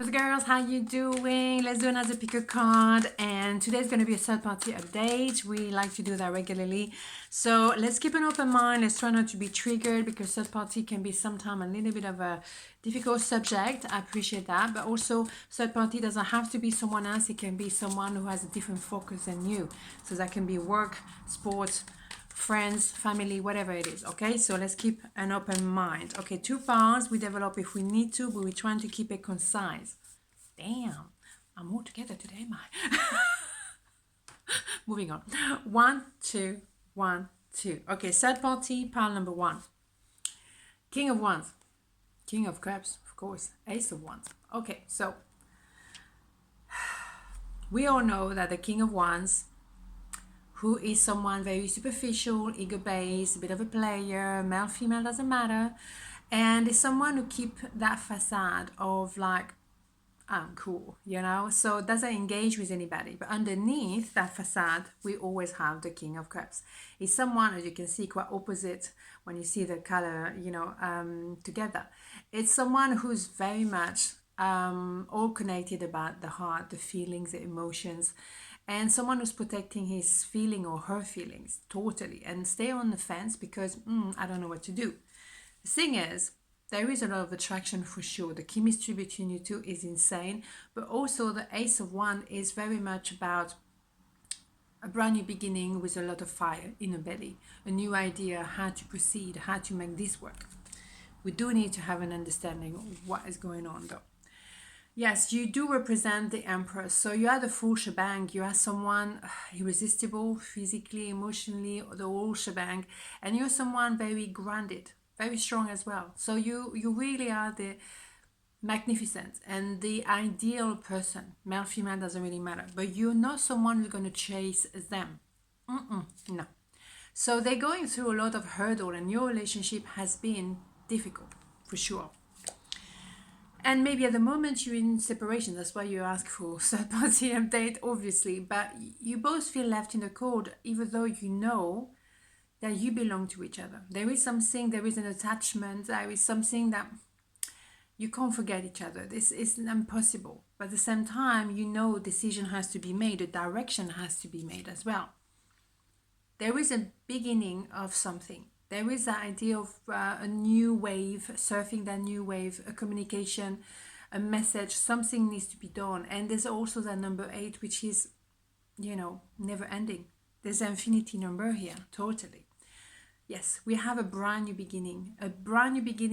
Hey girls, how you doing? Let's do another pick a card, and today's going to be a third party update. We like to do that regularly, so let's keep an open mind. Let's try not to be triggered because third party can be sometimes a little bit of a difficult subject. I appreciate that, but also third party doesn't have to be someone else. It can be someone who has a different focus than you, so that can be work, sports, friends, family, whatever it is. Okay, so let's keep an open mind. Okay, two parts we develop if we need to, but we're trying to keep it concise. Damn, I'm all together today, am I? Moving on. 1, 2, 1, 2. Okay, third party, pile number 1. King of Wands, King of Cups, of course, Ace of Wands. Okay, so we all know that the King of Wands, who is someone very superficial, ego-based, a bit of a player, male, female, doesn't matter, and is someone who keep that facade of like, I'm cool, so it doesn't engage with anybody. But underneath that facade, we always have the King of Cups. He's someone, as you can see, quite opposite when you see the color, together. It's someone who's very much all connected about the heart, the feelings, the emotions, and someone who's protecting his feeling or her feelings totally, and stay on the fence because I don't know what to do. The thing is, there is a lot of attraction for sure. The chemistry between you two is insane, but also the Ace of Wands is very much about a brand new beginning with a lot of fire in the belly, a new idea how to proceed, how to make this work. We do need to have an understanding of what is going on though. Yes, you do represent the Empress. So you are the full shebang. You are someone irresistible, physically, emotionally, the whole shebang. And you're someone very grounded, very strong as well. So you really are the magnificent and the ideal person. Male, female, doesn't really matter. But you're not someone who's going to chase them. No. So they're going through a lot of hurdle, and your relationship has been difficult, for sure. And maybe at the moment you're in separation, that's why you ask for third party update, obviously. But you both feel left in the cold, even though you know that you belong to each other. There is something, there is an attachment, there is something that you can't forget each other. This is impossible. But at the same time, you know, decision has to be made, a direction has to be made as well. There is a beginning of something. There is the idea of a new wave, surfing that new wave, a communication, a message, something needs to be done. And there's also that number 8, which is, never ending. There's an infinity number here, totally. Yes, we have a brand new beginning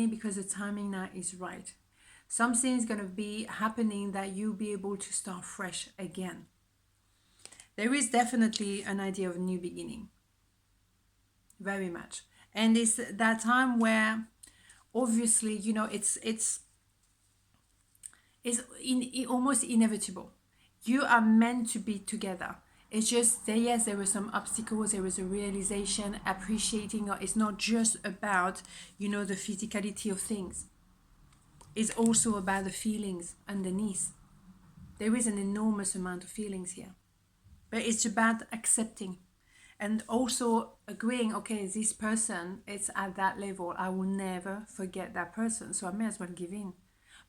because the timing now is right. Something is going to be happening that you'll be able to start fresh again. There is definitely an idea of a new beginning. Very much. And it's that time where obviously it's almost inevitable. You are meant to be together. It's just that yes, there were some obstacles, there was a realization, appreciating. It's not just about the physicality of things. It's also about the feelings underneath. There is an enormous amount of feelings here, but it's about accepting. And also agreeing, okay, this person, it's at that level. I will never forget that person. So I may as well give in.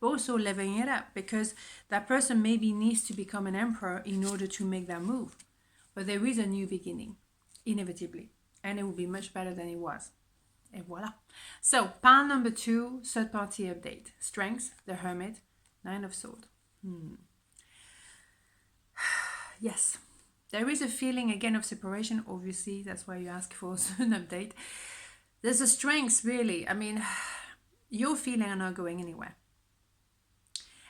But also leveling it up, because that person maybe needs to become an emperor in order to make that move. But there is a new beginning, inevitably. And it will be much better than it was. And voila. So, pile number 2, third party update. Strength, the Hermit, 9 of Swords. Yes. There is a feeling again of separation, obviously. That's why you ask for an update. There's a strength, really. I mean, your feelings are not going anywhere.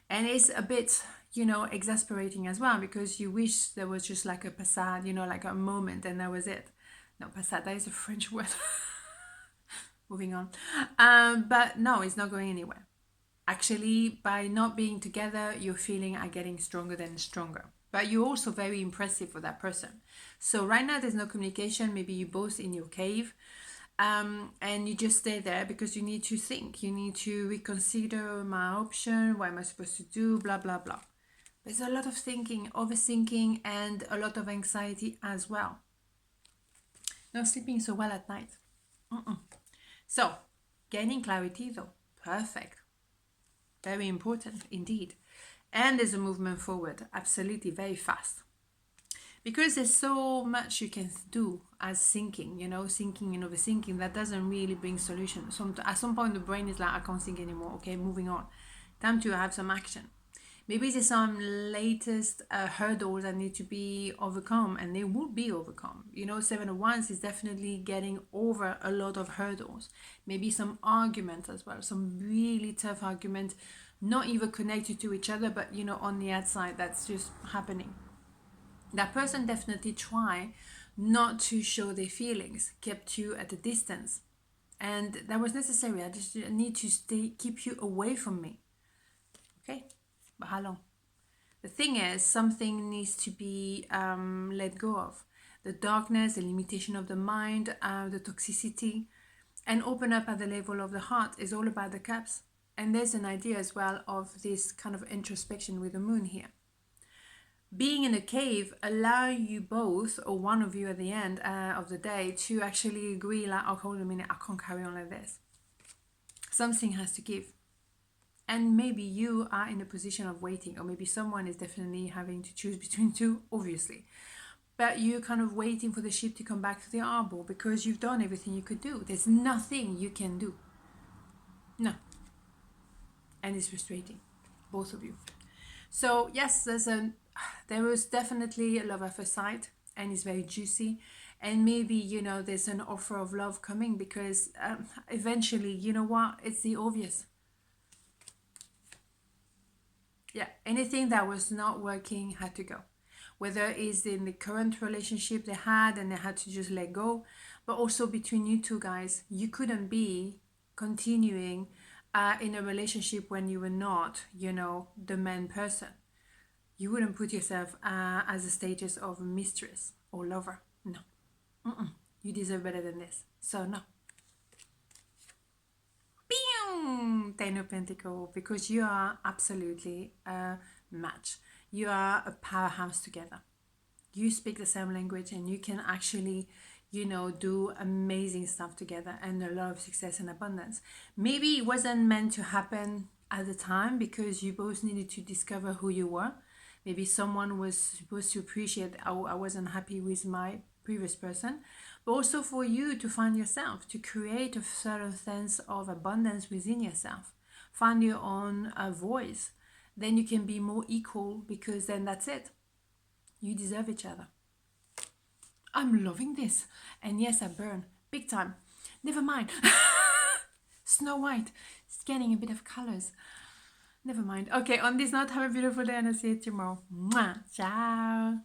And it's a bit, exasperating as well, because you wish there was just like a passade, like a moment, and that was it. No, passade, that is a French word. Moving on. But no, it's not going anywhere. Actually, by not being together, your feelings are getting stronger than stronger. But you're also very impressive for that person. So right now there's no communication. Maybe you're both in your cave, and you just stay there because you need to think. You need to reconsider my option. What am I supposed to do? Blah, blah, blah. There's a lot of thinking, overthinking, and a lot of anxiety as well. Not sleeping so well at night. So, gaining clarity though. Perfect. Very important indeed. And there's a movement forward, absolutely, very fast. Because there's so much you can do as thinking, thinking and overthinking, that doesn't really bring solution. At some point, the brain is like, I can't think anymore. Okay, moving on. Time to have some action. Maybe there's some latest hurdles that need to be overcome, and they will be overcome. Seven of Wands is definitely getting over a lot of hurdles. Maybe some arguments as well, some really tough arguments, not even connected to each other, but on the outside, that's just happening. That person definitely try not to show their feelings, kept you at a distance, and that was necessary. I just need to keep you away from me. Okay, but how long? The thing is, something needs to be let go of. The darkness, the limitation of the mind, the toxicity, and open up at the level of the heart is all about the cups. And there's an idea as well of this kind of introspection with the moon here. Being in a cave allow you both, or one of you at the end of the day, to actually agree like, oh, hold a minute, I can't carry on like this. Something has to give. And maybe you are in a position of waiting, or maybe someone is definitely having to choose between two, obviously. But you're kind of waiting for the ship to come back to the harbor because you've done everything you could do. There's nothing you can do. No. And it's frustrating, both of you. So yes, there was definitely a love at first sight, and it's very juicy. And maybe, there's an offer of love coming because eventually, you know what? It's the obvious. Yeah, anything that was not working had to go. Whether it's in the current relationship they had and they had to just let go, but also between you two guys, you couldn't be continuing in a relationship when you were not, the main person. You wouldn't put yourself as a status of mistress or lover. No. You deserve better than this. So, no. Ten of Pentacles, because you are absolutely a match. You are a powerhouse together. You speak the same language and you can actually, do amazing stuff together, and a lot of success and abundance. Maybe it wasn't meant to happen at the time because you both needed to discover who you were. Maybe someone was supposed to appreciate, oh, I wasn't happy with my previous person, but also for you to find yourself, to create a certain sense of abundance within yourself. Find your own voice. Then you can be more equal, because then that's it. You deserve each other. I'm loving this. And yes, I burn. Big time. Never mind. Snow White. It's getting a bit of colors. Never mind. Okay, on this note, have a beautiful day and I'll see you tomorrow. Mwah. Ciao.